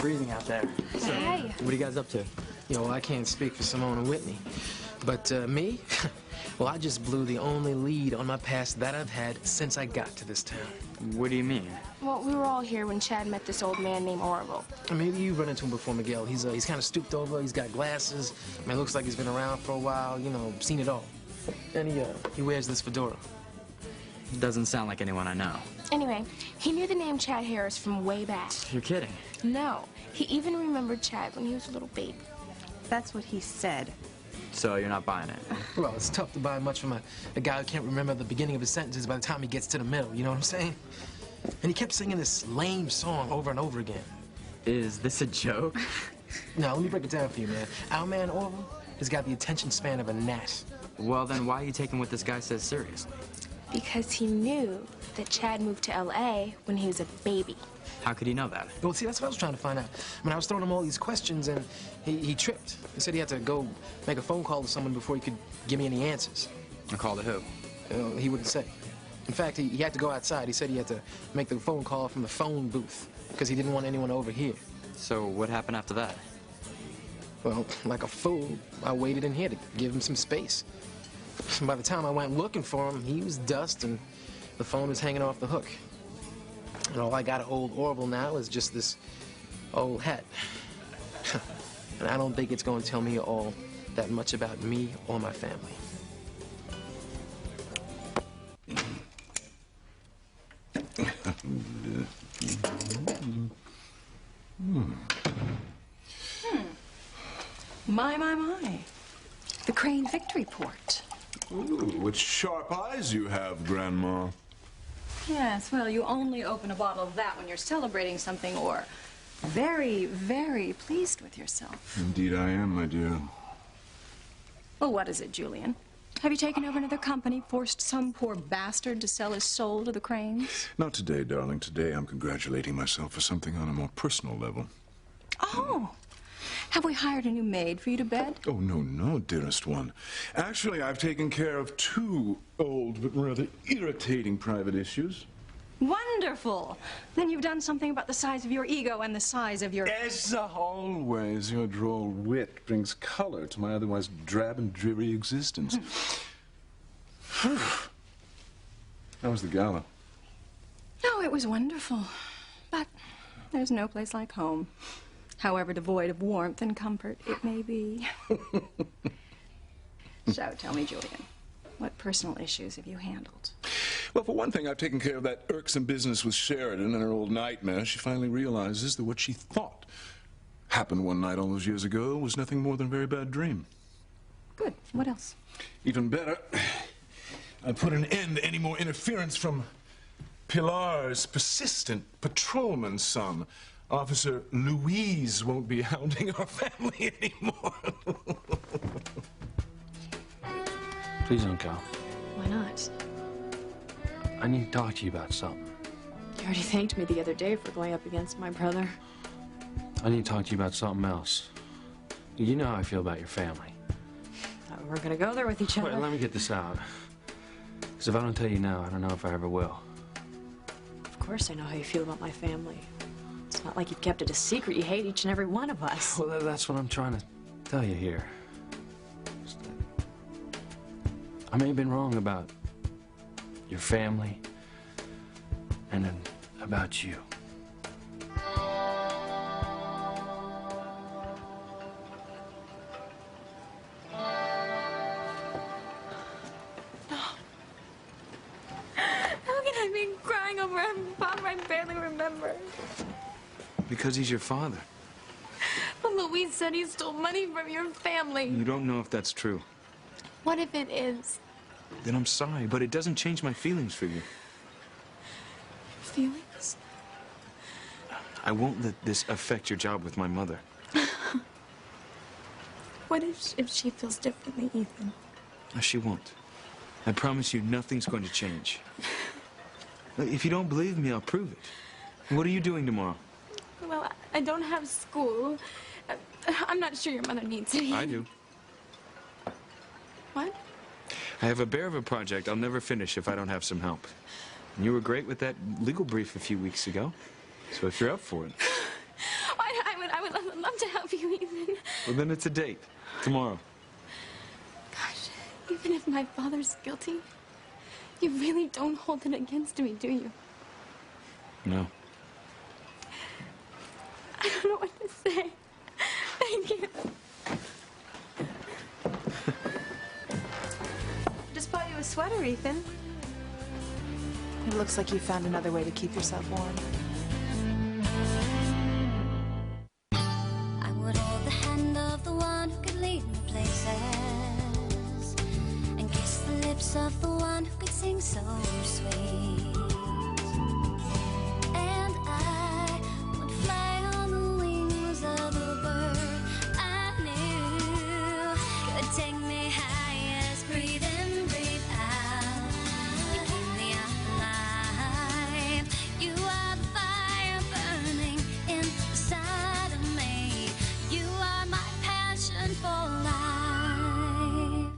freezing out there. So, Hey. what are you guys up to? You know, I can't speak for Simone and Whitney, but me? Well, I just blew the only lead on my past that I've had since I got to this town. What do you mean? Well, we were all here when Chad met this old man named Orville. Maybe you've run into him before, Miguel. He's kind of stooped over. He's got glasses. I mean, looks like he's been around for a while. You know, seen it all. And he wears this fedora. Doesn't sound like anyone I know. Anyway, he knew the name Chad Harris from way back. You're kidding. No, he even remembered Chad when he was a little baby. That's what he said. So you're not buying it? Well, it's tough to buy much from a guy who can't remember the beginning of his sentences by the time he gets to the middle, you know what I'm saying? And he kept singing this lame song over and over again. Is this a joke? Now, let me break it down for you, man. Our man Orville has got the attention span of a gnat. Well, then why are you taking what this guy says seriously? Because he knew that Chad moved to L.A. when he was a baby. How could he know that? Well, see, that's what I was trying to find out. I mean, I was throwing him all these questions, and he tripped. He said he had to go make a phone call to someone before he could give me any answers. A call to who? He wouldn't say. In fact, he had to go outside. He said he had to make the phone call from the phone booth because he didn't want anyone over here. So what happened after that? Well, like a fool, I waited in here to give him some space. By the time I went looking for him, he was dust and the phone was hanging off the hook. And all I got of old Orville now is just this old hat. And I don't think it's going to tell me all that much about me or my family. My. The Crane Victory Port. Ooh, what sharp eyes you have, Grandma. Yes, well, you only open a bottle of that when you're celebrating something or very, very pleased with yourself. Indeed I am, my dear. Well, what is it, Julian? Have you taken over another company, forced some poor bastard to sell his soul to the Cranes? Not today, darling. Today I'm congratulating myself for something on a more personal level. Oh! Have we hired a new maid for you to bed? Oh, no, dearest one. Actually, I've taken care of 2 old but rather irritating private issues. Wonderful! Then you've done something about the size of your ego and the size of your... As always, your droll wit brings color to my otherwise drab and dreary existence. How was the gala? Oh, it was wonderful. But there's no place like home. However devoid of warmth and comfort it may be. So, tell me, Julian, what personal issues have you handled? Well, for one thing, I've taken care of that irksome business with Sheridan and her old nightmare. She finally realizes that what she thought happened one night all those years ago was nothing more than a very bad dream. Good. What else? Even better, I put an end to any more interference from Pilar's persistent patrolman son. Officer Louise won't be hounding our family anymore. Please don't go. Why not? I need to talk to you about something. You already thanked me the other day for going up against my brother. I need to talk to you about something else. You know how I feel about your family. Thought we were gonna go there with each other. Wait, let me get this out. Because if I don't tell you now, I don't know if I ever will. Of course I know how you feel about my family. It's not like you've kept it a secret. You hate each and every one of us. Well, that's what I'm trying to tell you here. I may have been wrong about your family and then about you. How can I be crying over a father I barely remember? Because he's your father. But Louise said he stole money from your family. You don't know if that's true. What if it is? Then I'm sorry, but it doesn't change my feelings for you. Feelings? I won't let this affect your job with my mother. What if she feels differently, Ethan? She won't. I promise you nothing's going to change. If you don't believe me, I'll prove it. What are you doing tomorrow? Well, I don't have school. I'm not sure your mother needs me. I do. What? I have a bear of a project I'll never finish if I don't have some help. And you were great with that legal brief a few weeks ago. So if you're up for it. I I would love to help you, Ethan. Well, then it's a date. Tomorrow. Gosh, even if my father's guilty, you really don't hold it against me, do you? No. I don't know what to say. Thank you. Just bought you a sweater, Ethan. It looks like you found another way to keep yourself warm. I would hold the hand of the one who could lead me places, and kiss the lips of the one who could sing so sweet. And I would fly on the wings of the bird I knew could take me highest. Breathe in, breathe out. You keep me alive. You are the fire burning inside of me. You are my passion for life.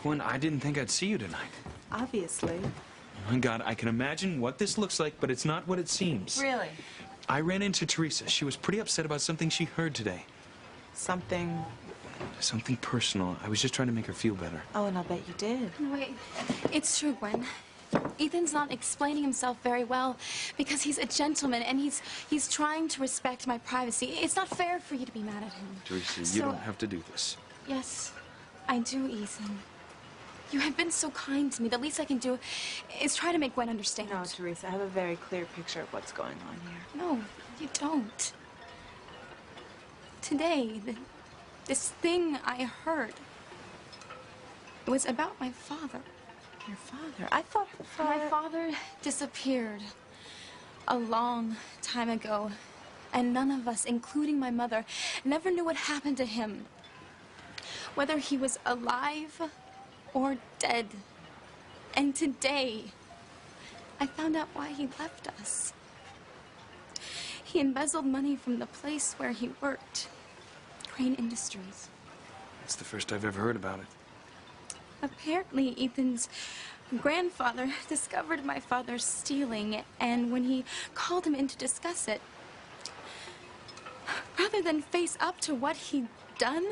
Gwen, I didn't think I'd see you tonight. Obviously. Oh, my God, I can imagine what this looks like, but it's not what it seems. Really? I ran into Teresa. She was pretty upset about something she heard today. Something... Something personal. I was just trying to make her feel better. Oh, and I'll bet you did. Wait, it's true, Gwen. Ethan's not explaining himself very well because he's a gentleman and he's trying to respect my privacy. It's not fair for you to be mad at him. Teresa, you So- don't have to do this. Yes, I do, Ethan. You have been so kind to me. The least I can do is try to make Gwen understand. No, Teresa, I have a very clear picture of what's going on here. No, you don't. Today, this thing I heard, it was about my father. Your father? I thought My father disappeared a long time ago, and none of us, including my mother, never knew what happened to him. Whether he was alive or dead. And today, I found out why he left us. He embezzled money from the place where he worked, Crane Industries. It's the first I've ever heard about it. Apparently, Ethan's grandfather discovered my father stealing, and when he called him in to discuss it, rather than face up to what he'd done,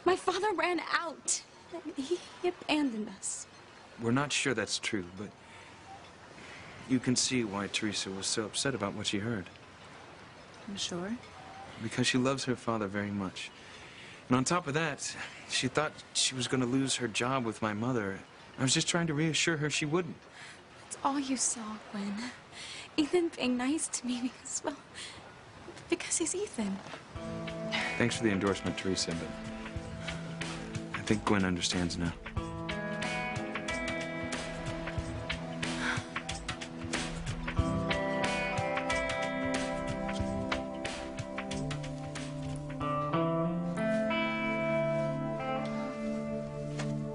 my father ran out. He abandoned us. We're not sure that's true, but you can see why Teresa was so upset about what she heard. I'm sure. Because she loves her father very much. And on top of that, she thought she was going to lose her job with my mother. I was just trying to reassure her she wouldn't. That's all you saw, Gwen. Ethan being nice to me because, well, because he's Ethan. Thanks for the endorsement, Teresa, but I think Gwen understands now.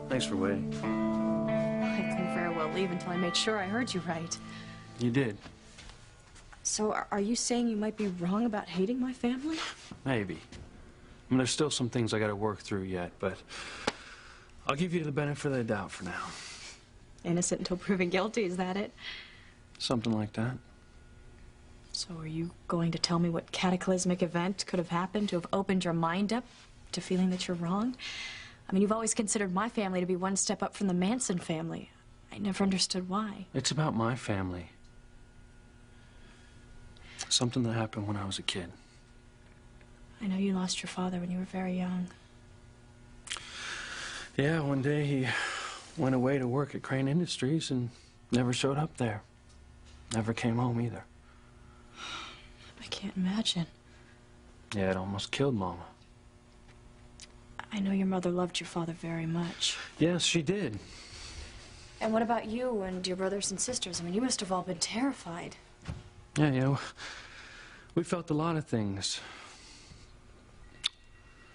Thanks for waiting. I couldn't very well leave until I made sure I heard you right. You did. So are you saying you might be wrong about hating my family? Maybe. I mean, there's still some things I gotta work through yet, but I'll give you the benefit of the doubt for now. Innocent until proven guilty, is that it? Something like that. So are you going to tell me what cataclysmic event could have happened to have opened your mind up to feeling that you're wrong? I mean, you've always considered my family to be one step up from the Manson family. I never understood why. It's about my family. Something that happened when I was a kid. I know you lost your father when you were very young. Yeah, one day he went away to work at Crane Industries and never showed up there. Never came home either. I can't imagine. Yeah, it almost killed Mama. I know your mother loved your father very much. Yes, she did. And what about you and your brothers and sisters? I mean, you must have all been terrified. Yeah, we felt a lot of things.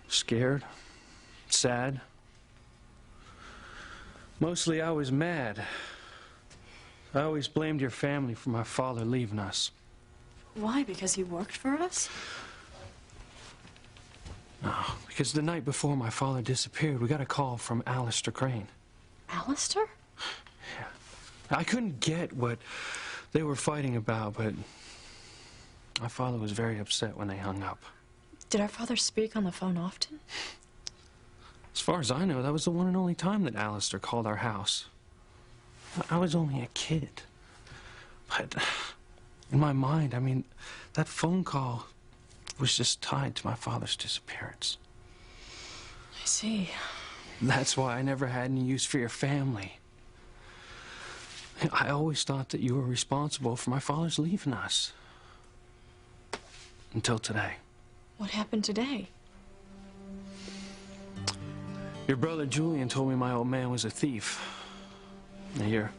Scared, sad. Mostly I was mad. I always blamed your family for my father leaving us. Why? Because he worked for us? No, because the night before my father disappeared, we got a call from Alistair Crane. Alistair? I couldn't get what they were fighting about, but My father was very upset when they hung up. Did our father speak on the phone often? As far as I know, that was the one and only time that Alistair called our house. I was only a kid. But in my mind, I mean, that phone call was just tied to my father's disappearance. I see. That's why I never had any use for your family. I always thought that you were responsible for my father's leaving us. Until today. What happened today? Your brother Julian told me my old man was a thief. Now, your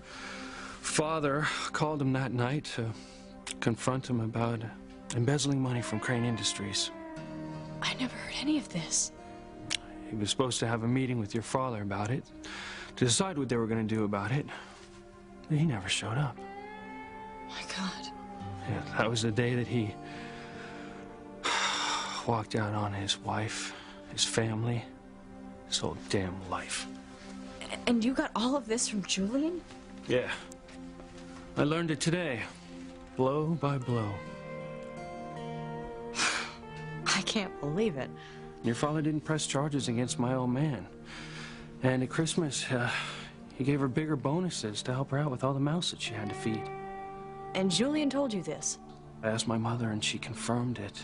father called him that night to confront him about embezzling money from Crane Industries. I never heard any of this. He was supposed to have a meeting with your father about it, to decide what they were going to do about it. But he never showed up. My God. Yeah, that was the day that he walked out on his wife, his family, his whole damn life. And you got all of this from Julian? Yeah. I learned it today, blow by blow. I can't believe it. Your father didn't press charges against my old man. And at Christmas, he gave her bigger bonuses to help her out with all the mouths that she had to feed. And Julian told you this? I asked my mother and she confirmed it.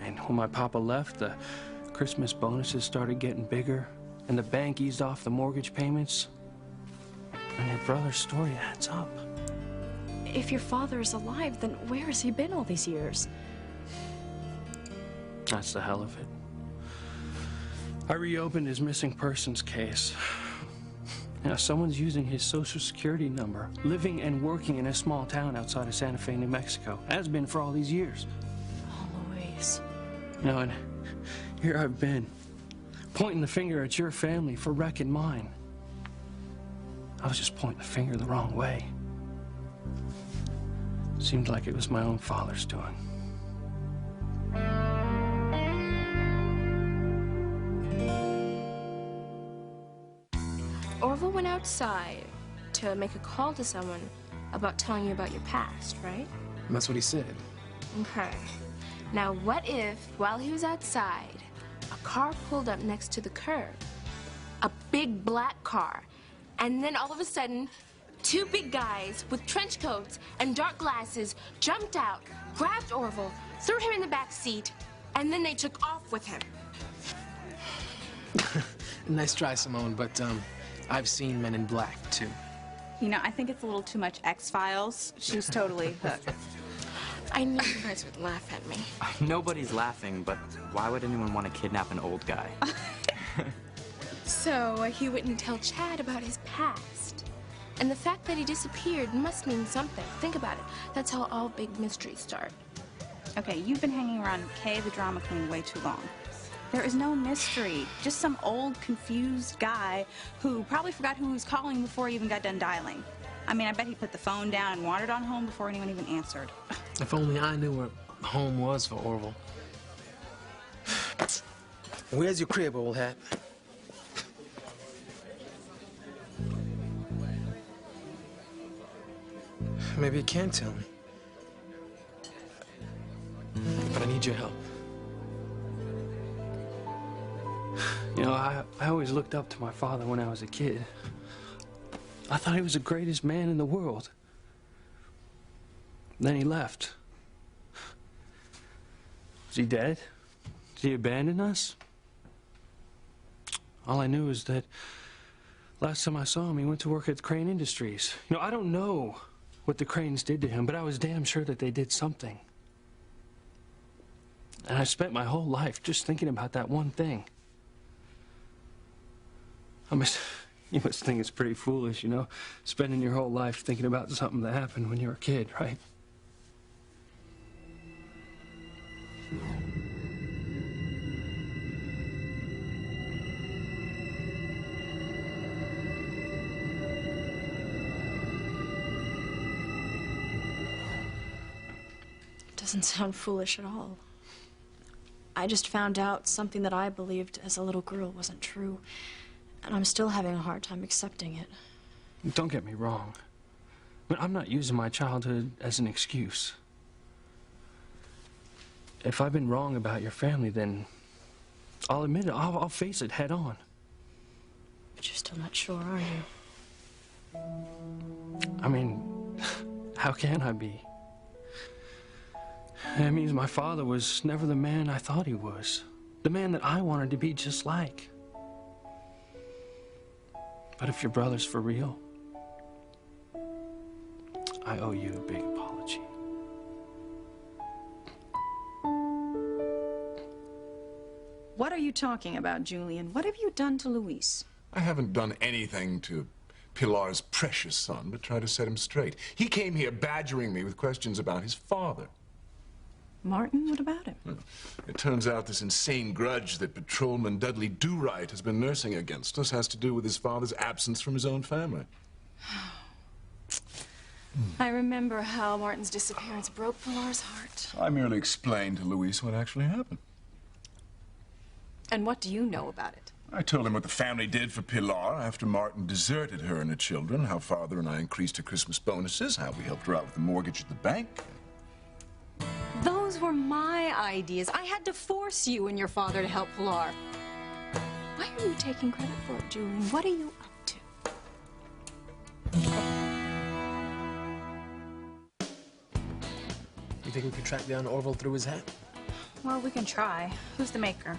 And when my papa left, the Christmas bonuses started getting bigger and the bank eased off the mortgage payments. And your brother's story adds up. If your father is alive, then where has he been all these years? That's the hell of it. I reopened his missing persons case. Now, someone's using his social security number, living and working in a small town outside of Santa Fe, New Mexico. Has been for all these years. Oh, Louise. You know, and here I've been, pointing the finger at your family for wrecking mine. I was just pointing the finger the wrong way. Seemed like it was my own father's doing. Orville went outside to make a call to someone about telling you about your past, right? That's what he said. Okay. Now, what if, while he was outside, a car pulled up next to the curb? A big black car. And then all of a sudden, two big guys with trench coats and dark glasses jumped out, grabbed Orville, threw him in the back seat, and then they took off with him. Nice try, Simone, but I've seen Men in Black, too. You know, I think it's a little too much X-Files. She's totally hooked. I knew you guys would laugh at me. Nobody's laughing, but why would anyone want to kidnap an old guy? So he wouldn't tell Chad about his past. And the fact that he disappeared must mean something. Think about it. That's how all big mysteries start. Okay, you've been hanging around Kay the drama queen way too long. There is no mystery. Just some old, confused guy who probably forgot who he was calling before he even got done dialing. I mean, I bet he put the phone down and wandered on home before anyone even answered. If only I knew where home was for Orville. Where's your crib, old hat? Maybe you can tell me. But I need your help. You know, I always looked up to my father when I was a kid. I thought he was the greatest man in the world. Then he left. Was he dead? Did he abandon us? All I knew is that last time I saw him, he went to work at Crane Industries. You know, I don't know what the Cranes did to him, but I was damn sure that they did something. And I spent my whole life just thinking about that one thing. You must think it's pretty foolish, you know, spending your whole life thinking about something that happened when you were a kid, right? It doesn't sound foolish at all. I just found out something that I believed as a little girl wasn't true. And I'm still having a hard time accepting it. Don't get me wrong. But I'm not using my childhood as an excuse. if I've been wrong about your family, then I'll admit it. I'll face it head on. But you're still not sure, are you? I mean, how can I be? That means my father was never the man I thought he was. The man that I wanted to be just like. But if your brother's for real, I owe you a big apology. What are you talking about, Julian? What have you done to Luis? I haven't done anything to Pilar's precious son, but try to set him straight. He came here badgering me with questions about his father. Martin, what about him? It turns out this insane grudge that Patrolman Dudley Do-Right has been nursing against us has to do with his father's absence from his own family. I remember how Martin's disappearance broke Pilar's heart. I merely explained to Luis what actually happened. And what do you know about it? I told him what the family did for Pilar after Martin deserted her and her children, how Father and I increased her Christmas bonuses, how we helped her out with the mortgage at the bank. Those were my ideas. I had to force you and your father to help Pilar. Why are you taking credit for it, Julian? What are you up to? You think we could track down Orville through his hat? Well, we can try. Who's the maker?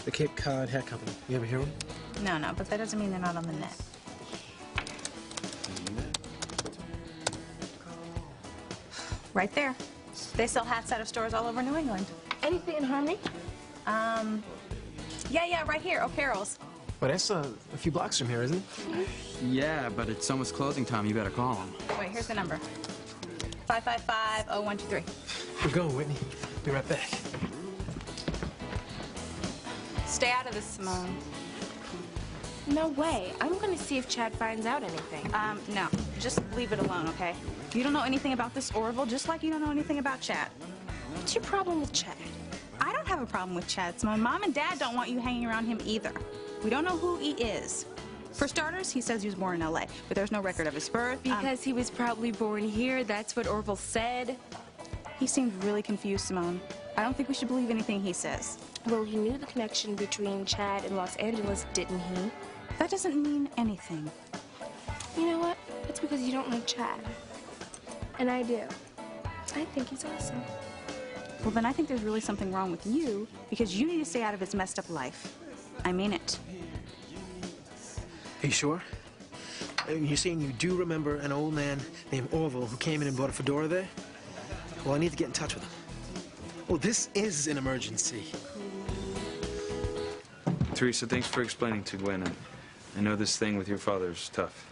The Cape Cod Hat Company. You ever hear of them? No, but that doesn't mean they're not on the net. Right there. They sell hats out of stores all over New England. Anything in Harmony? Yeah, right here, O'Carroll's. Well, that's a few blocks from here, isn't it? Yeah, but it's almost closing time. You better call him. Wait, here's the number. 555-0123. We're going, Whitney. Be right back. Stay out of this, Simone. No way. I'm gonna see if Chad finds out anything. No. Just leave it alone, okay? You don't know anything about this Orville, just like you don't know anything about Chad. What's your problem with Chad? I don't have a problem with Chad, Simone. Mom and Dad don't want you hanging around him either. We don't know who he is. For starters, he says he was born in L.A., but there's no record of his birth. Because he was probably born here, that's what Orville said. He seemed really confused, Simone. I don't think we should believe anything he says. Well, he knew the connection between Chad and Los Angeles, didn't he? That doesn't mean anything. You know what? It's because you don't like Chad. And I do. I think he's awesome. Well, then I think there's really something wrong with you because you need to stay out of his messed up life. I mean it. Are you sure? You're saying you do remember an old man named Orville who came in and bought a fedora there? Well, I need to get in touch with him. Oh, this is an emergency. Teresa, thanks for explaining to Gwen. I know this thing with your father is tough.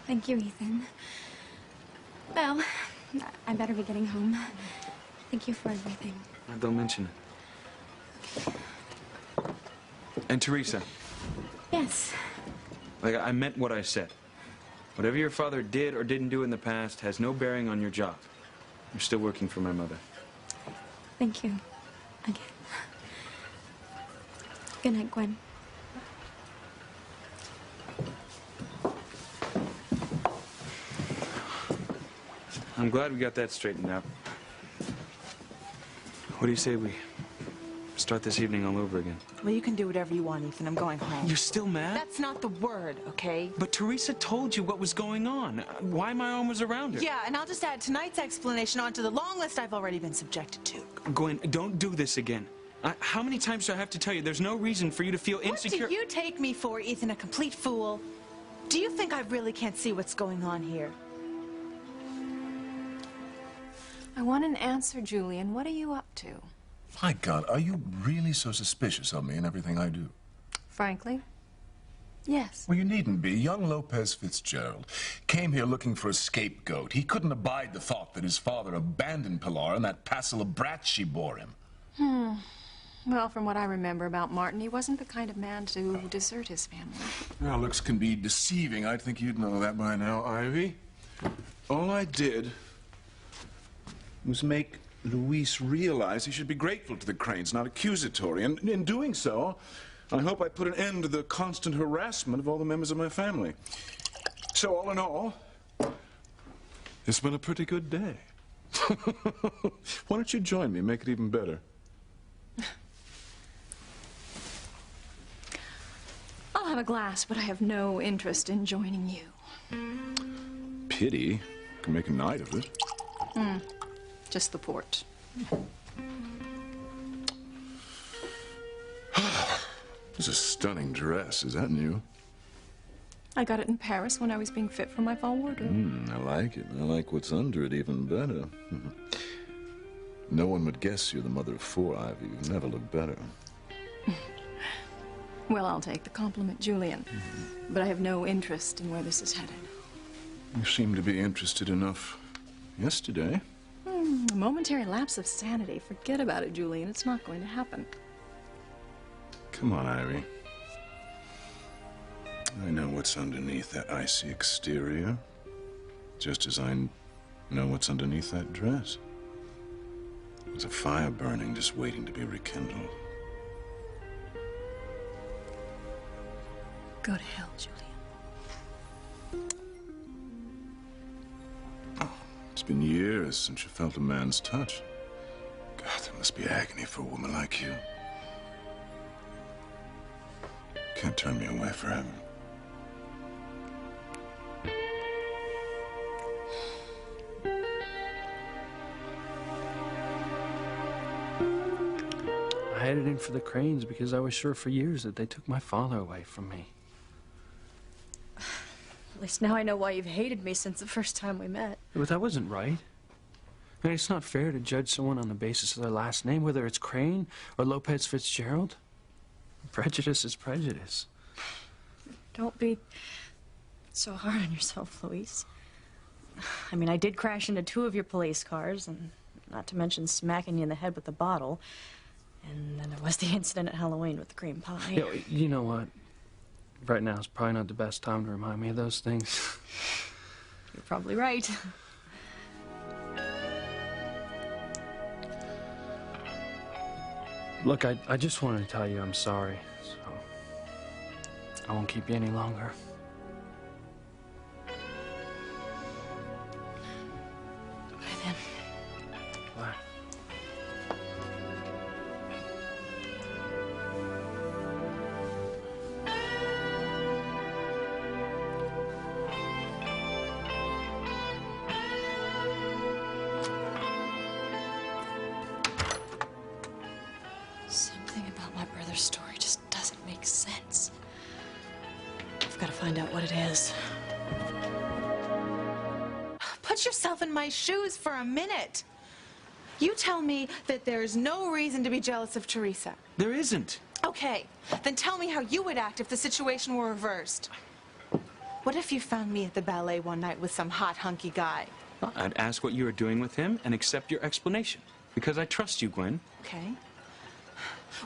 Thank you, Ethan. Well, I better be getting home. Thank you for everything. Don't mention it. And Teresa. Yes. Like, I meant what I said. Whatever your father did or didn't do in the past has no bearing on your job. You're still working for my mother. Thank you. Again. Good night, Gwen. I'm glad we got that straightened out. What do you say we start this evening all over again? Well, you can do whatever you want, Ethan. I'm going home. You're still mad? That's not the word, okay? But Teresa told you what was going on. Why my arm was around her. Yeah, and I'll just add tonight's explanation onto the long list I've already been subjected to. Gwen, don't do this again. How many times do I have to tell you there's no reason for you to feel insecure? What do you take me for, Ethan, a complete fool? Do you think I really can't see what's going on here? I want an answer, Julian. What are you up to? My God, are you really so suspicious of me and everything I do? Frankly, yes. Well, you needn't be. Young Lopez Fitzgerald came here looking for a scapegoat. He couldn't abide the thought that his father abandoned Pilar and that passel of brats she bore him. Well, from what I remember about Martin, he wasn't the kind of man to desert his family. Well, looks can be deceiving. I'd think you'd know that by now, Ivy. All I did was make Luis realize he should be grateful to the Cranes, not accusatory. And in doing so, I hope I put an end to the constant harassment of all the members of my family. So all in all, it's been a pretty good day. Why don't you join me? Make it even better. I'll have a glass, but I have no interest in joining you. Pity. Can make a night of it. Just the port. This is a stunning dress. Is that new? I got it in Paris when I was being fit for my fall wardrobe. I like it. I like what's under it even better. No one would guess you're the mother of 4, Ivy. You've never looked better. Well, I'll take the compliment, Julian. But I have no interest in where this is headed. You seemed to be interested enough yesterday. A momentary lapse of sanity. Forget about it, Julian. It's not going to happen. Come on, Ivy. I know what's underneath that icy exterior, just as I know what's underneath that dress. There's a fire burning, just waiting to be rekindled. Go to hell, Julian. It's been years since you felt a man's touch. God, there must be agony for a woman like you. Can't turn me away forever. I headed in for the Cranes because I was sure for years that they took my father away from me. At least now I know why you've hated me since the first time we met. But that wasn't right. I mean, it's not fair to judge someone on the basis of their last name, whether it's Crane or Lopez Fitzgerald. Prejudice is prejudice. Don't be so hard on yourself, Luis. I mean, I did crash into 2 of your police cars, and not to mention smacking you in the head with a bottle. And then there was the incident at Halloween with the cream pie. You know what? Right now is probably not the best time to remind me of those things. You're probably right. Look, I just wanted to tell you I'm sorry, so I won't keep you any longer. Bye then. Bye. Something about my brother's story just doesn't make sense. I've got to find out what it is. Put yourself in my shoes for a minute. You tell me that there's no reason to be jealous of Teresa. There isn't. Okay, then tell me how you would act if the situation were reversed. What if you found me at the ballet one night with some hot, hunky guy? I'd ask what you were doing with him and accept your explanation. Because I trust you, Gwen. Okay.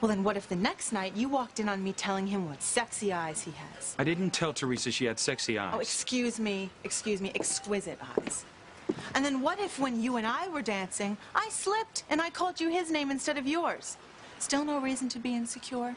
Well, then what if the next night you walked in on me telling him what sexy eyes he has? I didn't tell Teresa she had sexy eyes. Oh, excuse me, exquisite eyes. And then what if when you and I were dancing, I slipped and I called you his name instead of yours? Still no reason to be insecure?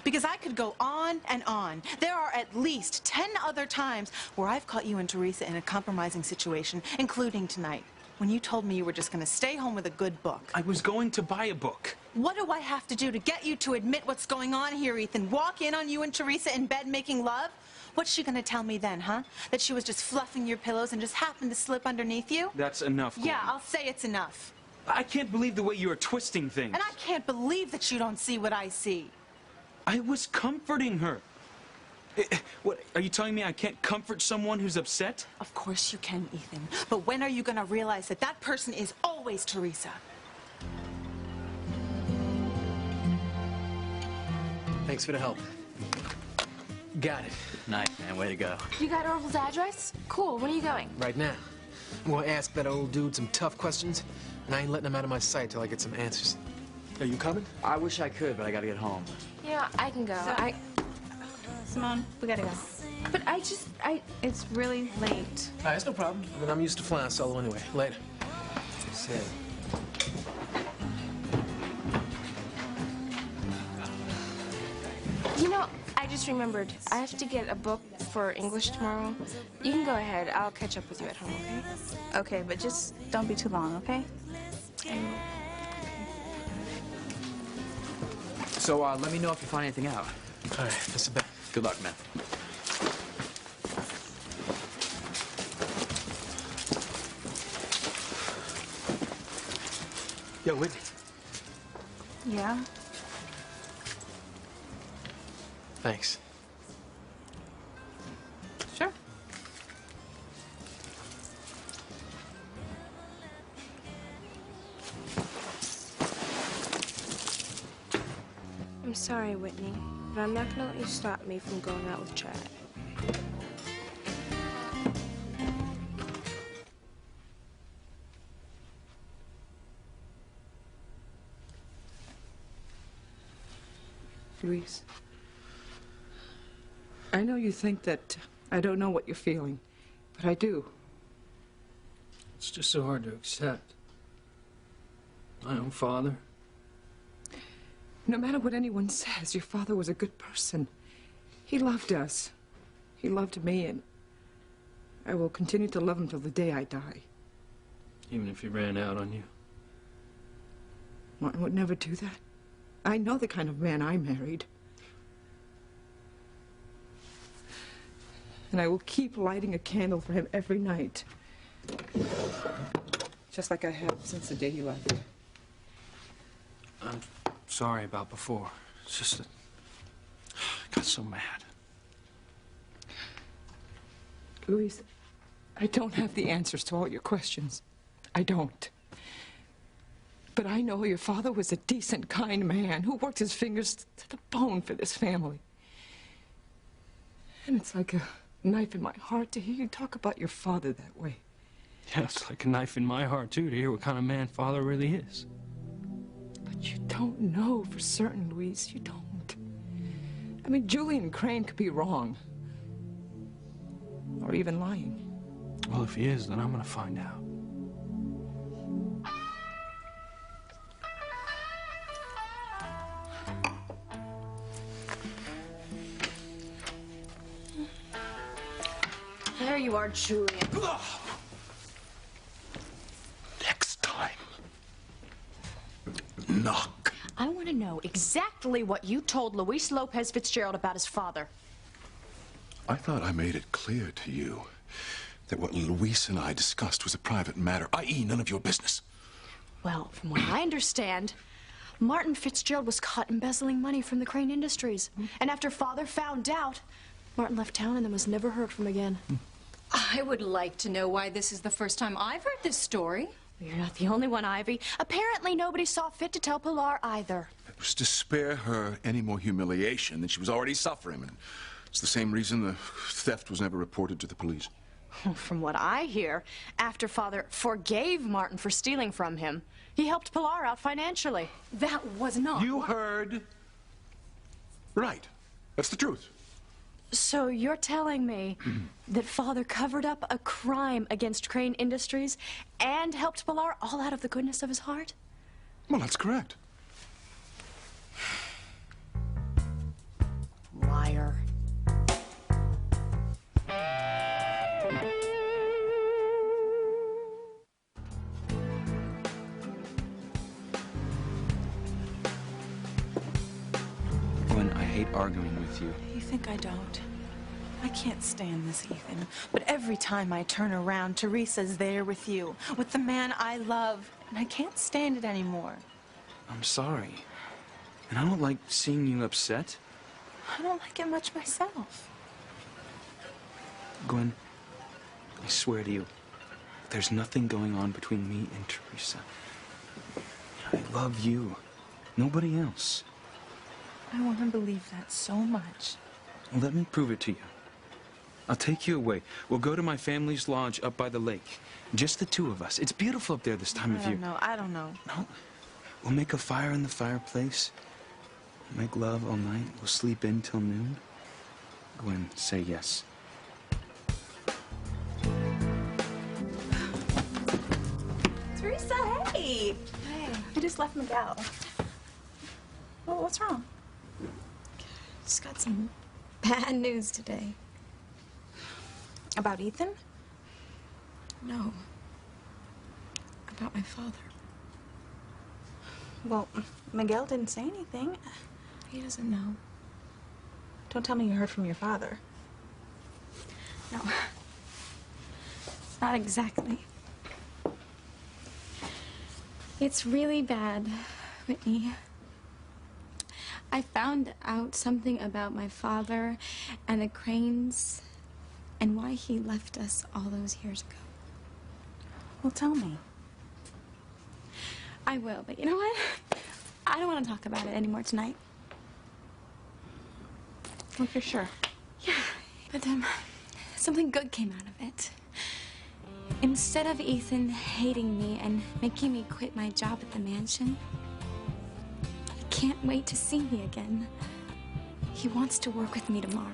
Because I could go on and on. There are at least 10 other times where I've caught you and Teresa in a compromising situation, including tonight, when you told me you were just going to stay home with a good book. I was going to buy a book. What do I have to do to get you to admit what's going on here, Ethan? Walk in on you and Teresa in bed making love? What's she going to tell me then, huh? That she was just fluffing your pillows and just happened to slip underneath you? That's enough, Gwen. Yeah, I'll say it's enough. I can't believe the way you are twisting things. And I can't believe that you don't see what I see. I was comforting her. What, are you telling me I can't comfort someone who's upset? Of course you can, Ethan. But when are you going to realize that that person is always Teresa? Thanks for the help. Got it. Nice, man. Way to go. You got Orville's address? Cool. When are you going? Right now. I'm gonna ask that old dude some tough questions, and I ain't letting him out of my sight till I get some answers. Are you coming? I wish I could, but I gotta get home. Yeah, I can go. Simone, we gotta go. But it's really late. All right, that's no problem. I mean, I'm used to flying solo anyway. Later. See ya. You know, I just remembered. I have to get a book for English tomorrow. You can go ahead. I'll catch up with you at home, okay? Okay, but just don't be too long, okay? So, let me know if you find anything out. All right, that's a bet. Good luck, man. Yo, Whitney. Yeah? Thanks. Sure. I'm sorry, Whitney, but I'm not gonna let you stop me from going out with Chad. Louise, I know you think that I don't know what you're feeling, but I do. It's just so hard to accept. My own father. No matter what anyone says, your father was a good person. He loved us. He loved me, and I will continue to love him till the day I die. Even if he ran out on you. Martin would never do that. I know the kind of man I married. And I will keep lighting a candle for him every night. Just like I have since the day he left. I'm sorry about before. It's just that I got so mad. Louise, I don't have the answers to all your questions. I don't. But I know your father was a decent, kind man who worked his fingers to the bone for this family. And it's like a knife in my heart to hear you talk about your father that way. Yeah, it's like a knife in my heart, too, to hear what kind of man father really is. But you don't know for certain, Louise. You don't. I mean, Julian Crane could be wrong. Or even lying. Well, if he is, then I'm gonna find out. There you are, Julian. Next time, knock. I want to know exactly what you told Luis Lopez Fitzgerald about his father. I thought I made it clear to you that what Luis and I discussed was a private matter, i.e. none of your business. Well, from what I understand, Martin Fitzgerald was caught embezzling money from the Crane Industries. And after Father found out, Martin left town and then was never heard from again. I would like to know why this is the first time I've heard this story. You're not the only one, Ivy. Apparently nobody saw fit to tell Pilar either. It was to spare her any more humiliation than she was already suffering. And it's the same reason the theft was never reported to the police. From what I hear, after Father forgave Martin for stealing from him, he helped Pilar out financially. That was not... You heard right. That's the truth. So you're telling me that Father covered up a crime against Crane Industries and helped Pilar all out of the goodness of his heart? Well, that's correct. Liar. Gwen, I hate arguing with you. You think I don't? I can't stand this, Ethan. But every time I turn around, Teresa's there with you, with the man I love, and I can't stand it anymore. I'm sorry. And I don't like seeing you upset. I don't like it much myself. Gwen, I swear to you, there's nothing going on between me and Teresa. I love you. Nobody else. I want to believe that so much. Well, let me prove it to you. I'll take you away. We'll go to my family's lodge up by the lake. Just the two of us. It's beautiful up there this time of year. I don't know. No. We'll make a fire in the fireplace. We'll make love all night. We'll sleep in till noon. Gwen, say yes. Teresa, hey! Hey. I just left Miguel. Well, what's wrong? Just got some bad news today. About Ethan? No. About my father. Well, Miguel didn't say anything. He doesn't know. Don't tell me you heard from your father. No. Not exactly. It's really bad, Whitney. I found out something about my father and the Cranes and why he left us all those years ago. Well, tell me. I will, but you know what? I don't want to talk about it anymore tonight. Well, for sure. Yeah, but something good came out of it. Instead of Ethan hating me and making me quit my job at the mansion, I can't wait to see me again. He wants to work with me tomorrow.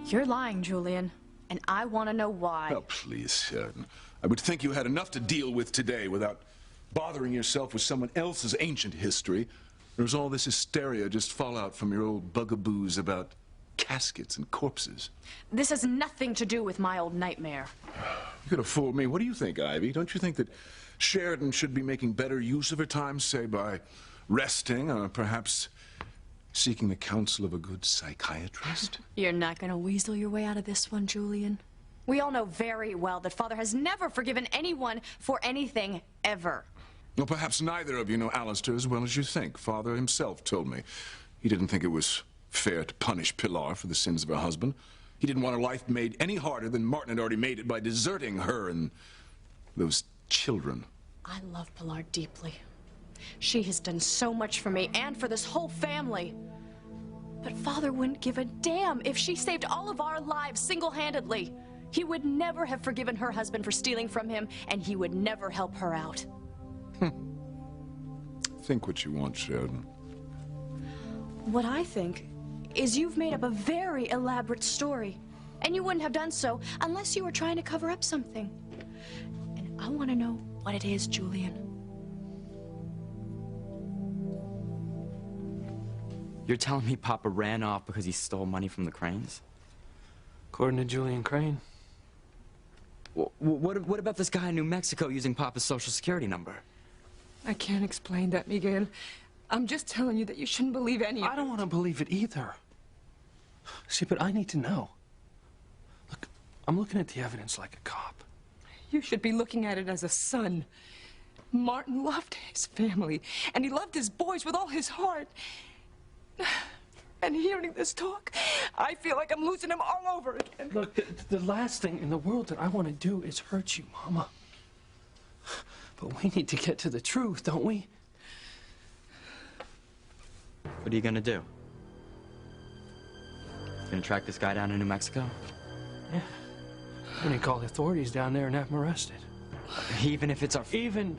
You're lying, Julian, and I want to know why. Oh, please, Sheridan. I would think you had enough to deal with today without bothering yourself with someone else's ancient history. Or does all this hysteria just fall out from your old bugaboos about caskets and corpses? This has nothing to do with my old nightmare. You could have fooled me. What do you think, Ivy? Don't you think that Sheridan should be making better use of her time, say, by resting or perhaps seeking the counsel of a good psychiatrist? You're not going to weasel your way out of this one, Julian. We all know very well that Father has never forgiven anyone for anything, ever. Well, perhaps neither of you know Alistair as well as you think. Father himself told me he didn't think it was fair to punish Pilar for the sins of her husband. He didn't want her life made any harder than Martin had already made it by deserting her and those children. I love Pilar deeply. She has done so much for me and for this whole family. But Father wouldn't give a damn if she saved all of our lives single-handedly. He would never have forgiven her husband for stealing from him, and he would never help her out. Think what you want, Sheridan. What I think is you've made up a very elaborate story, and you wouldn't have done so unless you were trying to cover up something. And I want to know what it is, Julian. You're telling me Papa ran off because he stole money from the Cranes? According to Julian Crane. What about this guy in New Mexico using Papa's social security number? I can't explain that, Miguel. I'm just telling you that you shouldn't believe any of it. I don't want to believe it either. See, but I need to know. Look, I'm looking at the evidence like a cop. You should be looking at it as a son. Martin loved his family, and he loved his boys with all his heart. And hearing this talk, I feel like I'm losing him all over again. Look, the last thing in the world that I want to do is hurt you, Mama. But we need to get to the truth, don't we? What are you gonna do? Gonna track this guy down in New Mexico? Yeah. I'm gonna call the authorities down there and have him arrested. Even if it's our... Even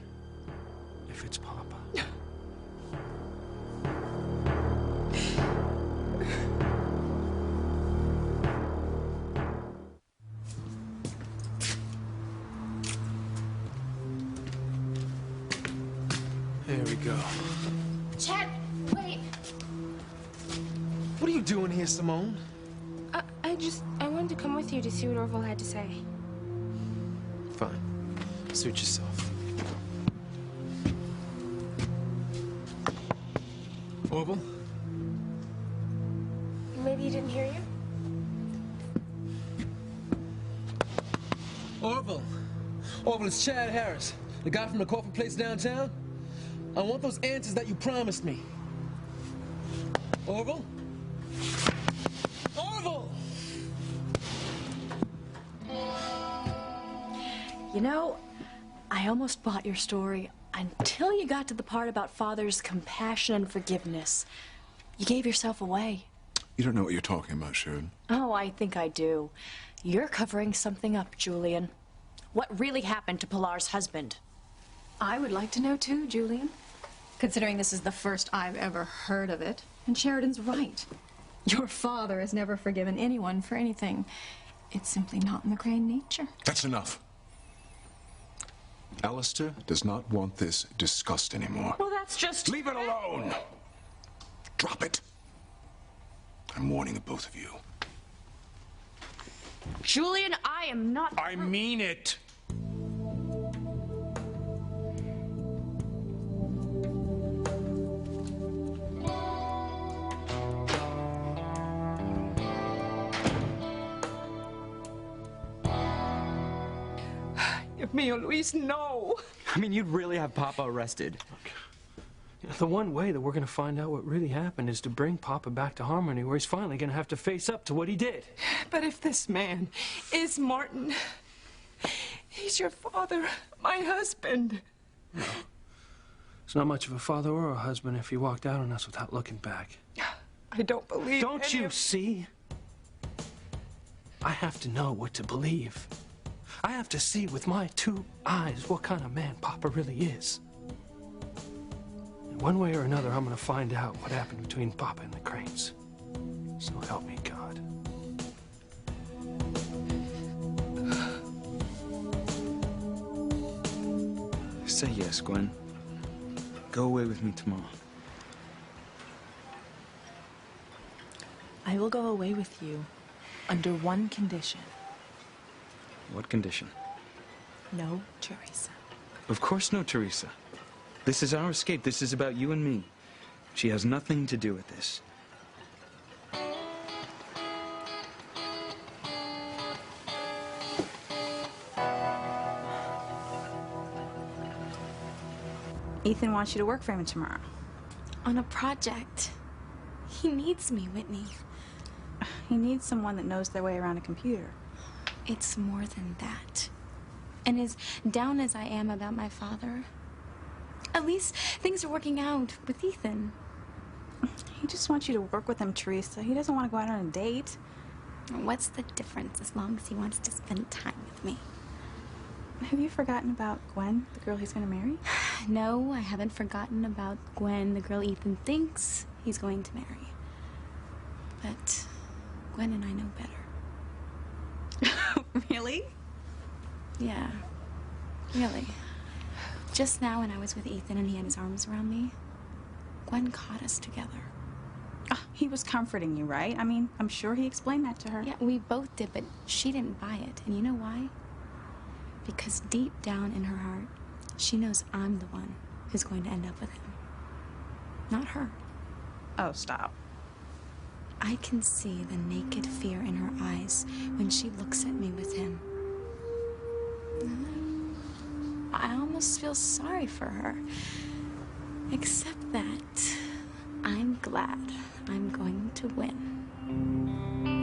if it's Papa. There we go. Chad, wait. What are you doing here, Simone? I wanted to come with you to see what Orville had to say. Fine. Suit yourself. Orville? Maybe he didn't hear you? Orville. Orville, it's Chad Harris, the guy from the coffee place downtown. I want those answers that you promised me. Orville? Orville! You know, I almost bought your story until you got to the part about Father's compassion and forgiveness. You gave yourself away. You don't know what you're talking about, Sheridan. Oh, I think I do. You're covering something up, Julian. What really happened to Pilar's husband? I would like to know too, Julian. Considering this is the first I've ever heard of it. And Sheridan's right. Your father has never forgiven anyone for anything. It's simply not in the Crane nature. That's enough. Alistair does not want this discussed anymore. Well, that's just... Leave it alone! Drop it. I'm warning the both of you. Julian, I am not... I mean it. Mio, Luis, no. I mean, you'd really have Papa arrested. The one way that we're going to find out what really happened is to bring Papa back to Harmony, where he's finally going to have to face up to what he did. But if this man is Martin, he's your father, my husband. No. He's not much of a father or a husband if he walked out on us without looking back. I don't believe. Don't you see? I have to know what to believe. I have to see with my 2 eyes what kind of man Papa really is. And one way or another, I'm going to find out what happened between Papa and the Cranes. So help me God. Say yes, Gwen. Go away with me tomorrow. I will go away with you under one condition. What condition? No, Teresa. Of course no, Teresa. This is our escape. This is about you and me. She has nothing to do with this. Ethan wants you to work for him tomorrow. On a project. He needs me, Whitney. He needs someone that knows their way around a computer. It's more than that. And as down as I am about my father, at least things are working out with Ethan. He just wants you to work with him, Teresa. He doesn't want to go out on a date. What's the difference as long as he wants to spend time with me? Have you forgotten about Gwen, the girl he's going to marry? No, I haven't forgotten about Gwen, the girl Ethan thinks he's going to marry. But Gwen and I know better. Really? Yeah, really. Just now when I was with Ethan and he had his arms around me, Gwen caught us together. Oh, he was comforting you, right? I mean, I'm sure he explained that to her. Yeah, we both did, but she didn't buy it. And you know why? Because deep down in her heart, she knows I'm the one who's going to end up with him. Not her. Oh, stop. I can see the naked fear in her eyes when she looks at me with him. I almost feel sorry for her. Except that I'm glad I'm going to win.